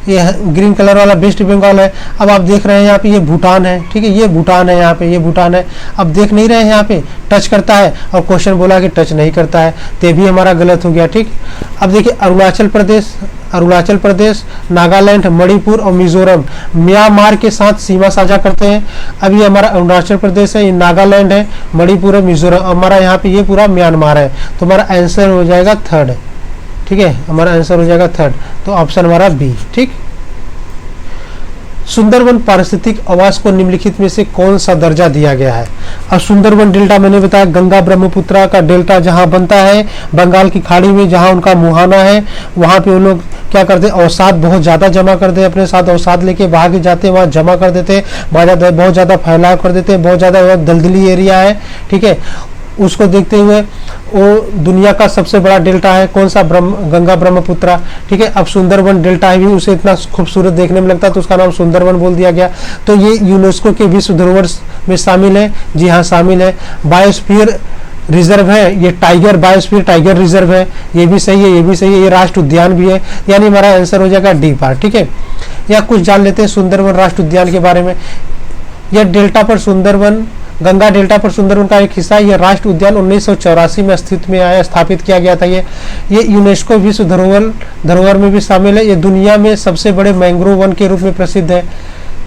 ये ग्रीन कलर वाला वेस्ट बंगाल है। अब आप देख रहे हैं यहाँ पे ये भूटान है, ठीक है, ये भूटान है, यहाँ पे ये भूटान है। अब देख नहीं रहे हैं यहाँ पे टच करता है, और क्वेश्चन बोला कि टच नहीं करता है, तो ये भी हमारा गलत हो गया, ठीक। अब देखिए अरुणाचल प्रदेश, नागालैंड, मणिपुर और मिजोरम म्यांमार के साथ सीमा साझा करते हैं। अब ये हमारा अरुणाचल प्रदेश है, ये नागालैंड है, मणिपुर है, मिजोरम, हमारा यहाँ पे ये पूरा म्यांमार है। तो हमारा आंसर हो जाएगा 3rd, ठीक है, हमारा आंसर हो जाएगा 3rd। तो ऑप्शन हमारा बी, ठीक। सुंदरवन पारिस्थितिक आवास को निम्नलिखित में से कौन सा दर्जा दिया गया है? अब सुंदरवन डेल्टा मैंने बताया, गंगा ब्रह्मपुत्रा का डेल्टा जहां बनता है बंगाल की खाड़ी में, जहां उनका मुहाना है, वहां पे वो लोग क्या करते हैं? अवसाद बहुत ज्यादा जमा कर दे, अपने साथ अवसाद लेके भाग जाते हैं, वहां जमा कर देते हैं, बहुत ज्यादा फैलाव कर देते हैं, बहुत ज्यादा दलदली एरिया है, ठीक है। उसको देखते हुए वो दुनिया का सबसे बड़ा डेल्टा है, कौन सा? गंगा ब्रह्मपुत्रा, ठीक है। अब सुंदरवन डेल्टा है भी, उसे इतना खूबसूरत देखने में लगता है तो उसका नाम सुंदरवन बोल दिया गया। तो ये यूनेस्को के विश्व धरोहर में शामिल है, जी हाँ शामिल है। बायोस्फीयर रिजर्व है, ये टाइगर बायोस्फीयर टाइगर रिजर्व है, ये भी सही है, ये भी सही है, ये राष्ट्र उद्यान भी है, यानी हमारा आंसर हो जाएगा डी पार्ट, ठीक है। या कुछ जान लेते हैं सुंदरवन राष्ट्र उद्यान के बारे में। यह डेल्टा पर सुंदरवन, गंगा डेल्टा पर सुंदरवन का एक हिस्सा, यह राष्ट्र उद्यान 1984 में अस्तित्व में आया, स्थापित किया गया था। ये यूनेस्को विश्व धरोहर में भी शामिल है। ये दुनिया में सबसे बड़े मैंग्रोव वन के रूप में प्रसिद्ध है।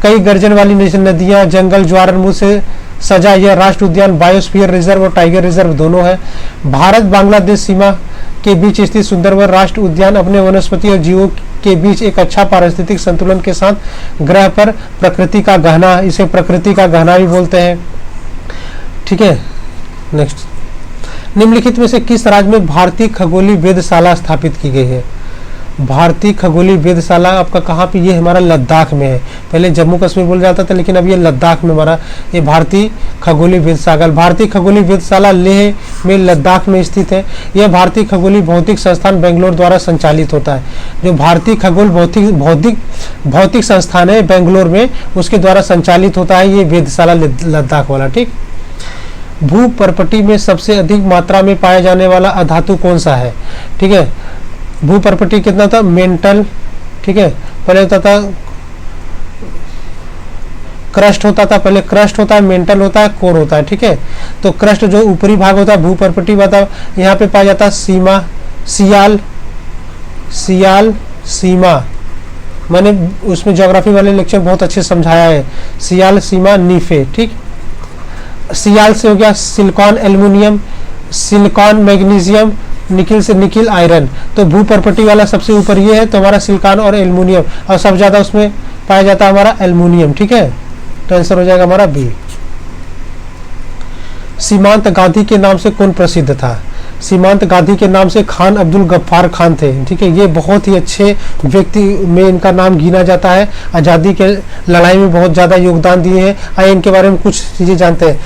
कई गर्जन वाली नदियां, जंगल, ज्वारनमुख से सजा यह राष्ट्र उद्यान बायोस्फीयर रिजर्व और टाइगर रिजर्व दोनों है। भारत बांग्लादेश सीमा के बीच स्थित सुंदरवन राष्ट्र उद्यान अपने वनस्पति और जीवों के बीच एक अच्छा पारिस्थितिक संतुलन के साथ ग्रह पर प्रकृति का गहना, इसे प्रकृति का गहना भी बोलते हैं। ठीक है, नेक्स्ट, निम्नलिखित में से किस राज्य में भारतीय खगोलीय वेधशाला स्थापित की गई है? भारतीय खगोलीय वेधशाला आपका कहाँ पे? ये हमारा लद्दाख में है। पहले जम्मू कश्मीर बोला जाता था, लेकिन अब ये लद्दाख में हमारा ये भारतीय खगोलीय वेधशाला, भारतीय खगोलीय वेधशाला लेह में लद्दाख में स्थित है। यह भारतीय खगोलीय भौतिक संस्थान बेंगलोर द्वारा संचालित होता है। जो भारतीय खगोल भौतिक संस्थान है बेंगलोर में, उसके द्वारा संचालित होता है ये वेधशाला लद्दाख वाला। ठीक, भू परपटी में सबसे अधिक मात्रा में पाया जाने वाला अधातु कौन सा है? ठीक है, भू परपटी कितना था? मेंटल। ठीक है, पहले होता था क्रस्ट होता था, पहले क्रस्ट होता है, मेंटल होता है, कोर होता है। ठीक है, तो क्रस्ट जो ऊपरी भाग होता है भू परपटी होता, यहाँ पे पाया जाता है सीमा, सियाल सीमा, मैंने उसमें ज्योग्राफी वाले लेक्चर बहुत अच्छे समझाया है। सियाल सीमा नीफे। ठीक, सियाल से हो गया silicon aluminium, silicon magnesium, nickel से निकिल आयरन। तो भू परपटी वाला सबसे ऊपर ये है, तो हमारा सिलिकॉन और एल्युमिनियम, और सब ज्यादा उसमें पाया जाता है हमारा एल्युमिनियम। ठीक है, तो आंसर हो जाएगा हमारा बी। सीमांत गांधी के नाम से कौन प्रसिद्ध था? सीमांत गांधी के नाम से खान अब्दुल गफ्फार खान थे। ठीक है, ये बहुत ही अच्छे व्यक्ति में इनका नाम गिना जाता है। आज़ादी के लड़ाई में बहुत ज़्यादा योगदान दिए हैं। आइए इनके बारे में कुछ चीज़ें जानते हैं।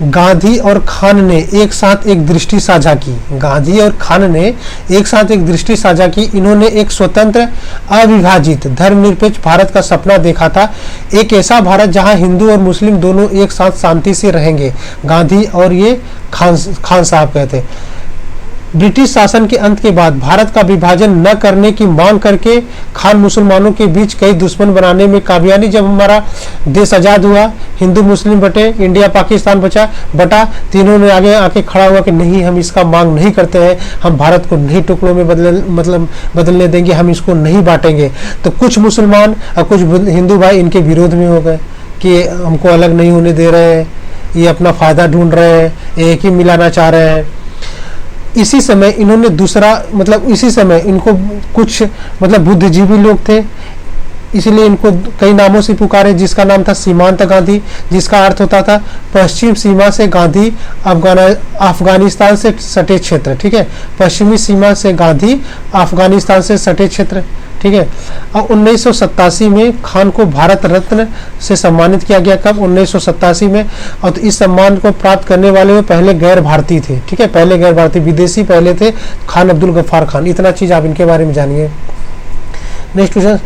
गांधी और खान ने एक साथ एक दृष्टि साझा की। गांधी और खान ने एक साथ एक दृष्टि साझा की। इन्होंने एक स्वतंत्र अविभाजित धर्मनिरपेक्ष भारत का सपना देखा था, एक ऐसा भारत जहां हिंदू और मुस्लिम दोनों एक साथ शांति से रहेंगे। गांधी और ये खान साहब कहते। ब्रिटिश शासन के अंत के बाद भारत का विभाजन न करने की मांग करके खान मुसलमानों के बीच कई दुश्मन बनाने में कामयाबी। जब हमारा देश आज़ाद हुआ, हिंदू मुस्लिम बटे, इंडिया पाकिस्तान बटा, तीनों ने आगे आके खड़ा हुआ कि नहीं, हम इसका मांग नहीं करते हैं, हम भारत को नहीं टुकड़ों में बदलने देंगे, हम इसको नहीं बांटेंगे। तो कुछ मुसलमान और कुछ हिंदू भाई इनके विरोध में हो गए कि हमको अलग नहीं होने दे रहे हैं, ये अपना फ़ायदा ढूंढ रहे हैं, एक ही मिलाना चाह रहे हैं। इसी समय इन्होंने इसी समय इनको कुछ बुद्धिजीवी लोग थे, इसलिए इनको कई नामों से पुकारे, जिसका नाम था सीमांत गांधी, जिसका अर्थ होता था पश्चिम सीमा से गांधी अफगानिस्तान से सटे क्षेत्र। ठीक है, पश्चिमी सीमा से गांधी अफगानिस्तान से सटे क्षेत्र। ठीक है, और 1987 में खान को भारत रत्न से सम्मानित किया गया। कब? 1987 में। और तो इस सम्मान को प्राप्त करने वाले वो पहले गैर भारतीय थे। ठीक है, पहले गैर भारतीय विदेशी पहले थे, खान अब्दुल गफ्फार खान। इतना चीज आप इनके बारे में जानिए। नेक्स्ट क्वेश्चन,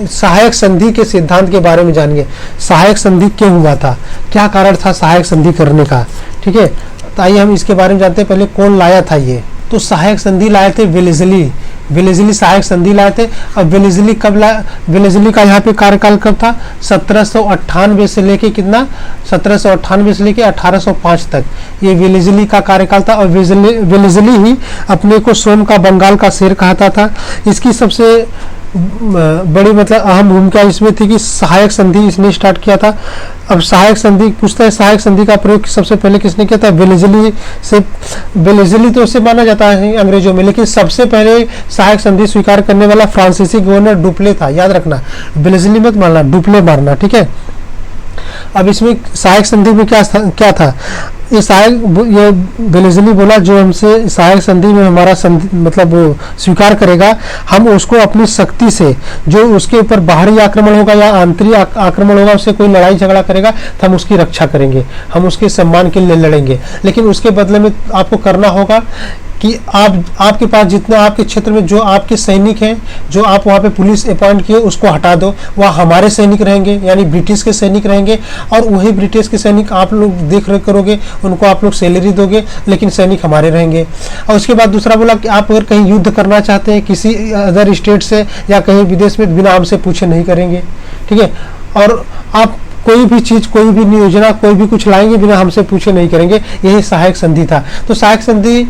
सहायक संधि के सिद्धांत के बारे में जानिए। सहायक संधि क्यों हुआ था, क्या कारण था सहायक संधि करने का? ठीक है, तो आइए हम इसके बारे में जानते हैं। पहले कौन लाया था ये? तो सहायक संधि लाए थे वेलेस्ली सहायक संधि लाए थे। अब वेलेस्ली का यहाँ पे कार्यकाल कब था? 1798 से लेके कितना? 1798 से लेके 1805 तक ये वेलेस्ली का कार्यकाल था। और वेलेस्ली ही अपने को स्वयं का बंगाल का शेर कहता था। इसकी सबसे बड़ी अहम भूमिका इसमें थी कि सहायक संधि इसने स्टार्ट किया था। अब सहायक संधि पूछता है, सहायक संधि का प्रयोग सबसे पहले किसने किया था? वेलेस्ली तो उसे माना जाता है अंग्रेजों में, लेकिन सबसे पहले सहायक संधि स्वीकार करने वाला फ्रांसीसी गवर्नर डुप्ले था। याद रखना, वेलेस्ली मत मानना, डुप्ले मारना। ठीक है, अब इसमें सहायक संधि में क्या था? ये वेलेस्ली बोला जो हमसे सहायक संधि में हमारा वो स्वीकार करेगा, हम उसको अपनी शक्ति से, जो उसके ऊपर बाहरी आक्रमण होगा या आंतरिक आक्रमण होगा, उससे कोई लड़ाई झगड़ा करेगा तो हम उसकी रक्षा करेंगे, हम उसके सम्मान के लिए लड़ेंगे। लेकिन उसके बदले में आपको करना होगा कि आपके पास जितना आपके क्षेत्र में जो आपके सैनिक हैं, जो आप वहाँ पे पुलिस अपॉइंट किए, उसको हटा दो। वहाँ हमारे सैनिक रहेंगे, यानी ब्रिटिश के सैनिक रहेंगे, और वही ब्रिटिश के सैनिक आप लोग देख रेख करोगे, उनको आप लोग सैलरी दोगे, लेकिन सैनिक हमारे रहेंगे। और उसके बाद दूसरा बोला कि आप अगर कहीं युद्ध करना चाहते हैं किसी अदर स्टेट से या कहीं विदेश में, बिना हमसे पूछे नहीं करेंगे। ठीक है, और आप कोई भी चीज, कोई भी योजना, कोई भी कुछ लाएंगे बिना हमसे पूछे नहीं करेंगे। यही सहायक संधि था। तो सहायक संधि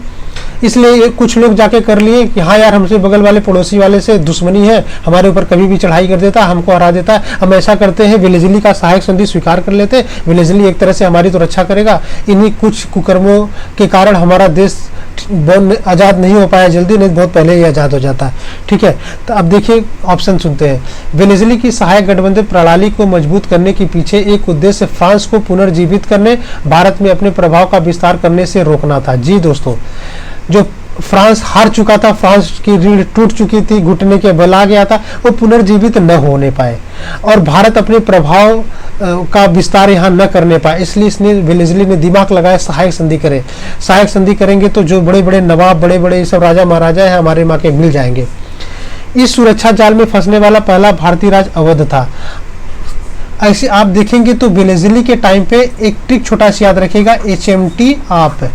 इसलिए कुछ लोग जाके कर लिए कि हाँ यार, हमसे बगल वाले पड़ोसी वाले से दुश्मनी है, हमारे ऊपर कभी भी चढ़ाई कर देता है, हमको हरा देता है, हम ऐसा करते हैं, वेलेस्ली का सहायक संधि स्वीकार कर लेते, वेलेस्ली एक तरह से हमारी तो रक्षा करेगा। इन्हीं कुछ कुकर्मों के कारण हमारा देश आज़ाद नहीं हो पाया जल्दी, नहीं बहुत पहले ही आज़ाद हो जाता है। ठीक है, तो अब देखिए ऑप्शन सुनते हैं। वेलेज़ली की सहायक गठबंधन प्रणाली को मजबूत करने के पीछे एक उद्देश्य फ्रांस को पुनर्जीवित करने, भारत में अपने प्रभाव का विस्तार करने से रोकना था। जी दोस्तों, जो फ्रांस हार चुका था, फ्रांस की रीढ़ टूट चुकी थी, घुटने के बल आ गया था, वो पुनर्जीवित न होने पाए और भारत अपने प्रभाव का विस्तार यहाँ न करने पाए, इसलिए इसने वेलेज़ली ने दिमाग लगाया सहायक संधि करें। सहायक संधि करेंगे तो जो बड़े बड़े नवाब, बड़े बड़े सब राजा महाराजा हैं हमारे माँ के मिल जाएंगे। इस सुरक्षा जाल में फंसने वाला पहला भारतीय राज्य अवध था। ऐसे आप देखेंगे तो वेलेज़ली के टाइम पे एक ट्रिक छोटा सा याद रखिएगा, HMT आप,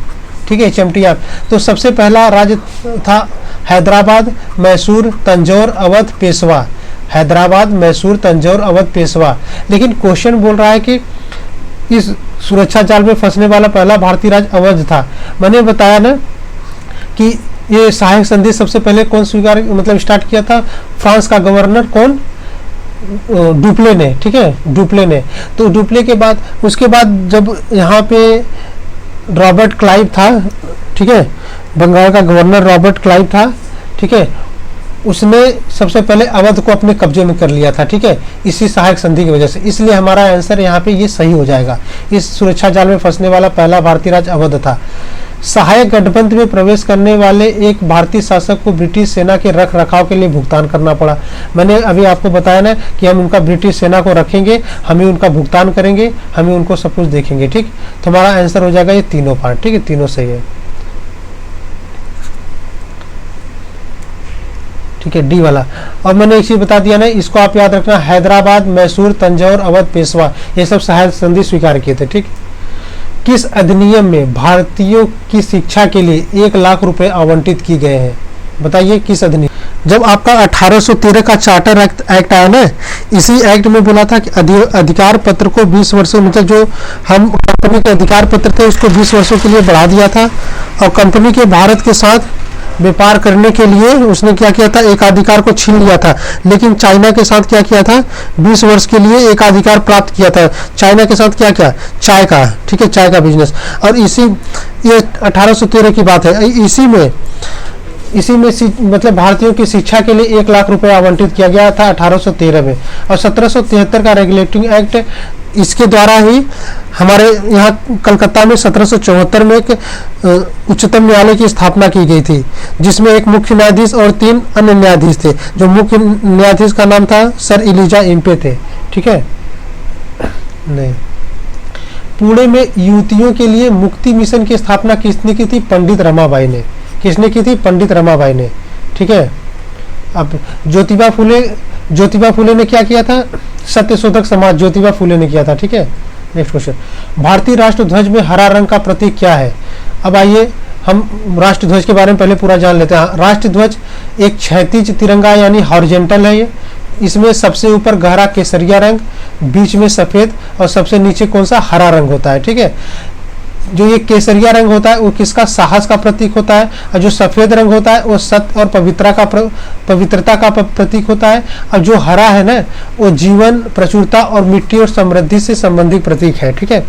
ठीक है, HMT आप। तो सबसे पहला राज्य था हैदराबाद, मैसूर, तंजौर, अवध, पेशवा। हैदराबाद, मैसूर, तंजौर, अवध, पेशवा। लेकिन क्वेश्चन बोल रहा है कि इस सुरक्षा जाल में फंसने वाला पहला भारतीय राज्य अवध था। मैंने बताया ना कि ये सहायक संधि सबसे पहले कौन स्वीकार मतलब स्टार्ट किया था, फ्रांस का गवर्नर कौन, डुप्ले ने। ठीक है, डुप्ले ने। तो डुप्ले के बाद, उसके बाद जब यहाँ पे रॉबर्ट क्लाइव था, ठीक है, बंगाल का गवर्नर रॉबर्ट क्लाइव था, ठीक है, उसने सबसे पहले अवध को अपने कब्जे में कर लिया था। ठीक है, इसी सहायक संधि की वजह से, इसलिए हमारा आंसर यहाँ पे ये सही हो जाएगा। इस सुरक्षा जाल में फंसने वाला पहला भारतीय राज्य अवध था। सहायक गठबंधन में प्रवेश करने वाले एक भारतीय शासक को ब्रिटिश सेना के रख रखाव के लिए भुगतान करना पड़ा। मैंने अभी आपको बताया ना कि हम उनका ब्रिटिश सेना को रखेंगे, हमें उनका भुगतान करेंगे, हमें उनको सब कुछ देखेंगे। ठीक, तो हमारा आंसर हो जाएगा ये तीनों पार्ट। ठीक है, तीनों सही है। ठीक है, डी वाला। और मैंने एक चीज बता दिया ना, इसको आप याद रखना, हैदराबाद, मैसूर, तंजौर, अवध, पेशवा, ये सब सहायक संधि स्वीकार किए थे। ठीक, किस अधिनियम में भारतीयों की शिक्षा के लिए 1 लाख रुपए आवंटित किए गए हैं? बताइए किस अधिनियम। जब आपका 1813 का चार्टर एक्ट आया ना, इसी एक्ट में बोला था कि अधिकार पत्र को 20 वर्षों, मतलब जो हम कंपनी के अधिकार पत्र थे उसको 20 वर्षों के लिए बढ़ा दिया था। और कंपनी के भारत के साथ व्यापार करने के लिए उसने क्या किया था, एकाधिकार को छीन लिया था। लेकिन चाइना के साथ क्या किया था, 20 वर्ष के लिए एकाधिकार प्राप्त किया था। चाइना के साथ क्या किया, चाय का, ठीक है, चाय का बिजनेस। और इसी, ये 1813 की बात है, इसी में मतलब भारतीयों की शिक्षा के लिए 1 लाख रुपए आवंटित किया गया था 1813 में। और 1773 का रेगुलेटिंग एक्ट, इसके द्वारा ही हमारे यहाँ कलकत्ता में 1774 में एक उच्चतम न्यायालय की स्थापना की गई थी, जिसमें एक मुख्य न्यायाधीश और 3 अन्य न्यायाधीश थे। जो मुख्य न्यायाधीश का नाम था सर इलिजा इम्पे थे। ठीक है, नहीं, पुणे में युवतियों के लिए मुक्ति मिशन की स्थापना किसने की थी, पंडित रमाबाई ने। किसने की थी, पंडित रमाबाई ने। ठीक है, अब ज्योतिबा फुले ने क्या किया था, सत्यशोधक समाज ज्योतिबा फुले ने किया था। ठीक है, नेक्स्ट क्वेश्चन, भारतीय राष्ट्र ध्वज में हरा रंग का प्रतीक क्या है? अब आइए हम राष्ट्र ध्वज के बारे में पहले पूरा जान लेते हैं। राष्ट्र ध्वज एक क्षैतिज तिरंगा यानी हॉरिजॉन्टल है ये। इसमें सबसे ऊपर गहरा केसरिया रंग, बीच में सफेद और सबसे नीचे कौन सा, हरा रंग होता है। ठीक है, जो ये केसरिया रंग होता है वो किसका, साहस का प्रतीक होता है। और जो सफेद रंग होता है वो सत्य और पवित्रता का प्रतीक होता है। और जो हरा है ना, वो जीवन, प्रचुरता और मिट्टी और समृद्धि से संबंधित प्रतीक है। ठीक है,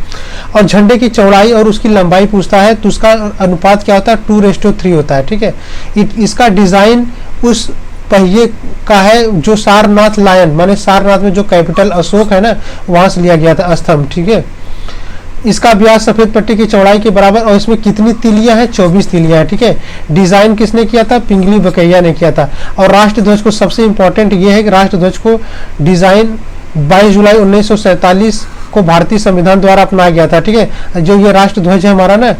और झंडे की चौड़ाई और उसकी लंबाई पूछता है तो उसका अनुपात क्या होता है, 2:3 होता है। ठीक है, इसका डिजाइन उस पहिए का है जो सारनाथ लायन, माने सारनाथ में जो कैपिटल अशोक है ना, वहां से लिया गया था स्तंभ। ठीक है, इसका व्यास सफेद पट्टी की चौड़ाई के बराबर और इसमें कितनी तीलियां हैं, 24 तीलियां हैं। ठीक है, डिजाइन किसने किया था, पिंगली बकैया ने किया था। और राष्ट्र ध्वज को सबसे इंपॉर्टेंट ये है कि राष्ट्र ध्वज को डिजाइन 22 जुलाई 1947 को भारतीय संविधान द्वारा अपनाया गया था। ठीक है, जो ये राष्ट्र ध्वज है हमारा ना,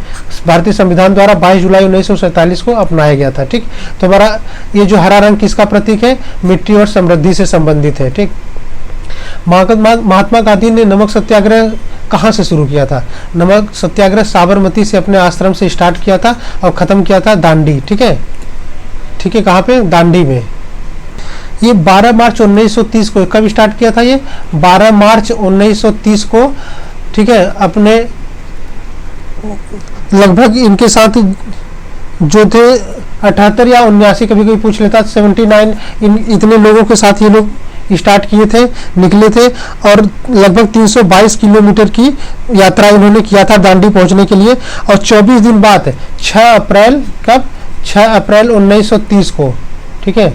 भारतीय संविधान द्वारा 22 जुलाई 1947 को अपनाया गया था। ठीक, तो हमारा ये जो हरा रंग किसका प्रतीक है, मिट्टी और समृद्धि से संबंधित है। ठीक, महात्मा गांधी ने नमक सत्याग्रह कहाँ से शुरू किया था? नमक सत्याग्रह साबरमती से अपने आश्रम से स्टार्ट किया था और खत्म किया था दांडी। ठीक है, ठीक है, कहाँ पे, दांडी में। ये 12 मार्च 1930 को, कब स्टार्ट किया था ये, 12 मार्च 1930 को। ठीक है, अपने लगभग इनके साथ जो थे 78 या 79, कभी कभी पूछ लेता 79, इतने लोगों के साथ ये लोग स्टार्ट किए थे, निकले थे और लगभग 322 किलोमीटर की यात्रा इन्होंने किया था दांडी पहुंचने के लिए। और 24 दिन बाद 6 अप्रैल, कब, 6 अप्रैल 1930 को, ठीक है,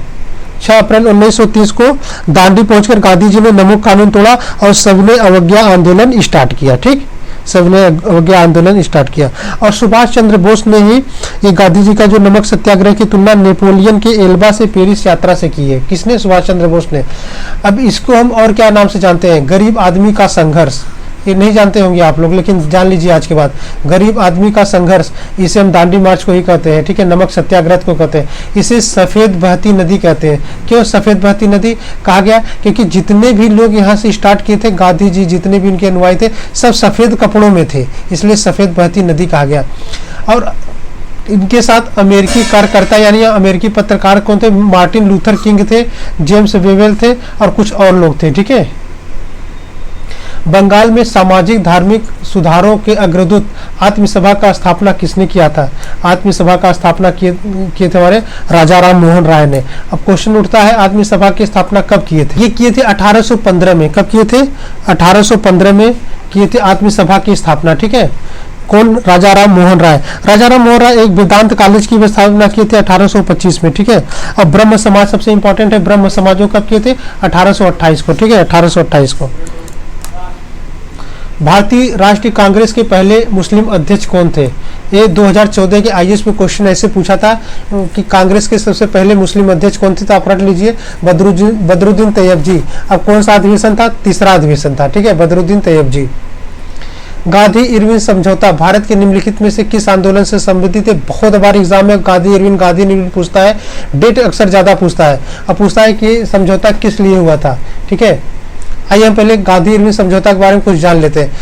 6 अप्रैल 1930 को दांडी पहुंचकर गांधी जी ने नमक कानून तोड़ा और सबने अवज्ञा आंदोलन स्टार्ट किया। ठीक, सबने अवज्ञा आंदोलन स्टार्ट किया। और सुभाष चंद्र बोस ने ही ये गांधी जी का जो नमक सत्याग्रह की तुलना नेपोलियन के एल्बा से पेरिस यात्रा से की है। किसने? सुभाष चंद्र बोस ने। अब इसको हम और क्या नाम से जानते हैं? गरीब आदमी का संघर्ष। ये नहीं जानते होंगे आप लोग, लेकिन जान लीजिए आज के बाद, गरीब आदमी का संघर्ष, इसे हम दांडी मार्च को ही कहते हैं। ठीक है, नमक सत्याग्रह को कहते हैं। इसे सफेद बहती नदी कहते हैं। क्यों सफेद बहती नदी कहा गया? क्योंकि जितने भी लोग यहाँ से स्टार्ट किए थे, गांधी जी जितने भी उनके अनुयायी थे, सब सफेद कपड़ों में थे, इसलिए सफेद बहती नदी कहा गया। और इनके साथ अमेरिकी कार्यकर्ता यानी अमेरिकी पत्रकार कौन थे? मार्टिन लूथर किंग थे, जेम्स वेवेल थे और कुछ और लोग थे। ठीक है, बंगाल में सामाजिक धार्मिक सुधारों के अग्रदूत आत्मसभा का स्थापना किसने किया था? आत्मसभा का स्थापना किए थे हमारे राजा राम मोहन राय ने। अब क्वेश्चन उठता है, आत्मसभा की स्थापना कब किए थे? ये किए थे 1815 में। कब किए थे? 1815 में किए थे आत्मसभा की स्थापना। ठीक है, कौन? राजा राम मोहन राय। राजा राम मोहन राय एक वेदांत कॉलेज की स्थापना किए थे 1825 में। ठीक है, और ब्रह्म समाज सबसे इंपॉर्टेंट है। ब्रह्म समाजों कब किए थे? 1828 को। ठीक है, 1828 को। भारतीय राष्ट्रीय कांग्रेस के पहले मुस्लिम अध्यक्ष कौन थे? ये 2014 के आईएएस में क्वेश्चन ऐसे पूछा था कि कांग्रेस के सबसे पहले मुस्लिम अध्यक्ष कौन थे, तो आप रट लीजिए, बदरुद्दीन तैयब जी। अब कौन सा अधिवेशन था? तीसरा अधिवेशन था। ठीक है, बदरुद्दीन तैयब जी। गांधी इरविन समझौता भारत के निम्नलिखित में से किस आंदोलन से संबंधित है? बहुत बार एग्जाम में गांधी इरविन पूछता है, डेट अक्सर ज्यादा पूछता है। अब पूछता है कि समझौता किस लिए हुआ था। ठीक है, आइए हम पहले गांधी इरविन समझौता के बारे में कुछ जान लेते हैं।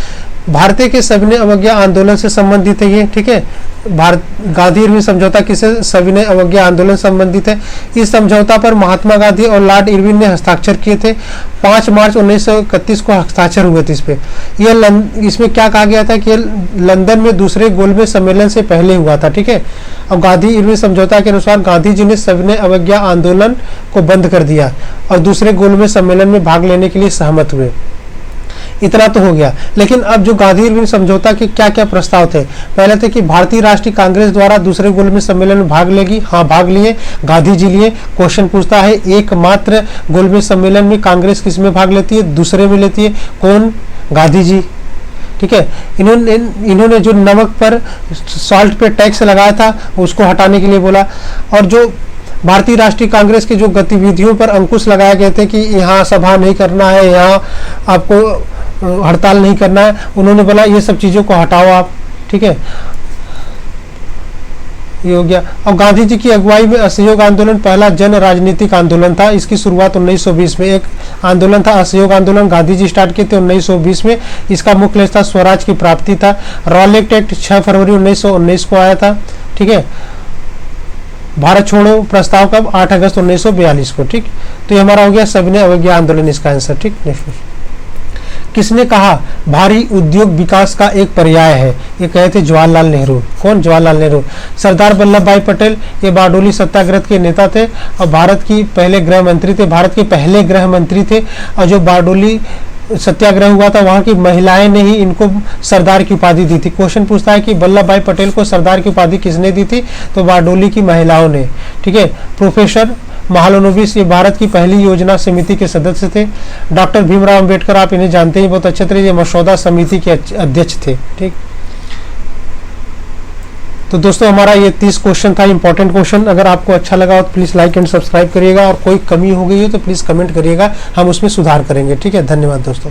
भारतीय के सविनय अवज्ञा आंदोलन से संबंधित है ये। ठीक है, गांधी इरविन समझौता किसे? सविनय अवज्ञा आंदोलन संबंधित है। इस समझौता पर महात्मा गांधी और लॉर्ड इरविन ने हस्ताक्षर किए थे। 5 मार्च 1931 को हस्ताक्षर हुए थे इस पे। इसमें क्या कहा गया था कि लंदन में दूसरे गोलमेज सम्मेलन से पहले हुआ था। ठीक है, और गांधी इरविन समझौता के अनुसार गांधी जी ने सविनय अवज्ञा आंदोलन को बंद कर दिया और दूसरे गोलमेज सम्मेलन में भाग लेने के लिए सहमत हुए। इतना तो हो गया, लेकिन अब जो गांधी इरविन समझौता के क्या क्या प्रस्ताव थे? पहले थे कि भारतीय राष्ट्रीय कांग्रेस द्वारा दूसरे गोलमेज सम्मेलन में भाग लेगी। हाँ, भाग लिए, गांधी जी लिए। क्वेश्चन पूछता है, एकमात्र गोलमेज सम्मेलन में कांग्रेस किस में भाग लेती है? दूसरे में लेती है। कौन? गांधी जी। ठीक है, इन्होंने जो नमक पर, सॉल्ट पे टैक्स लगाया था, उसको हटाने के लिए बोला। और जो भारतीय राष्ट्रीय कांग्रेस की जो गतिविधियों पर अंकुश लगाए गए थे कि यहाँ सभा नहीं करना है, यहाँ आपको हड़ताल नहीं करना है, उन्होंने बोला ये सब चीज़ों को हटाओ आप। ठीक है, ये हो गया। और गांधी जी की अगुवाई में असहयोग आंदोलन पहला जन राजनीतिक आंदोलन था। इसकी शुरुआत 1920 में एक आंदोलन था, असहयोग आंदोलन, गांधी जी स्टार्ट किए थे 1920 में। इसका मुख्य लक्ष्य था स्वराज की प्राप्ति था। रॉलेट एक्ट 6 फरवरी 1919 को आया था। ठीक है, भारत छोड़ो प्रस्ताव कब? 8 अगस्त 1942 को। ठीक, तो ये हमारा हो गया सविनय अवज्ञा आंदोलन, इसका आंसर। ठीक, नेक्स्ट। किसने कहा भारी उद्योग विकास का एक पर्याय है? ये कहे थे जवाहरलाल नेहरू। कौन? जवाहरलाल नेहरू। सरदार वल्लभ भाई पटेल ये बारडोली सत्याग्रह के नेता थे और भारत के पहले गृह मंत्री थे। और जो बारडोली सत्याग्रह हुआ था, वहां की महिलाएं ने ही इनको सरदार की उपाधि दी थी। क्वेश्चन पूछता है कि वल्लभ भाई पटेल को सरदार की उपाधि किसने दी थी? तो बारडोली की महिलाओं ने। ठीक है, प्रोफेसर महालनोबिस ये भारत की पहली योजना समिति के सदस्य थे। डॉक्टर भीमराव अंबेडकर, आप इन्हें जानते हैं बहुत अच्छे तरह, ये मसौदा समिति के अध्यक्ष थे। ठीक, तो दोस्तों हमारा ये 30 क्वेश्चन था, इंपॉर्टेंट क्वेश्चन। अगर आपको अच्छा लगा हो तो प्लीज़ लाइक एंड सब्सक्राइब करिएगा और कोई कमी हो गई हो तो प्लीज़ कमेंट करिएगा, हम उसमें सुधार करेंगे। ठीक है, धन्यवाद दोस्तों।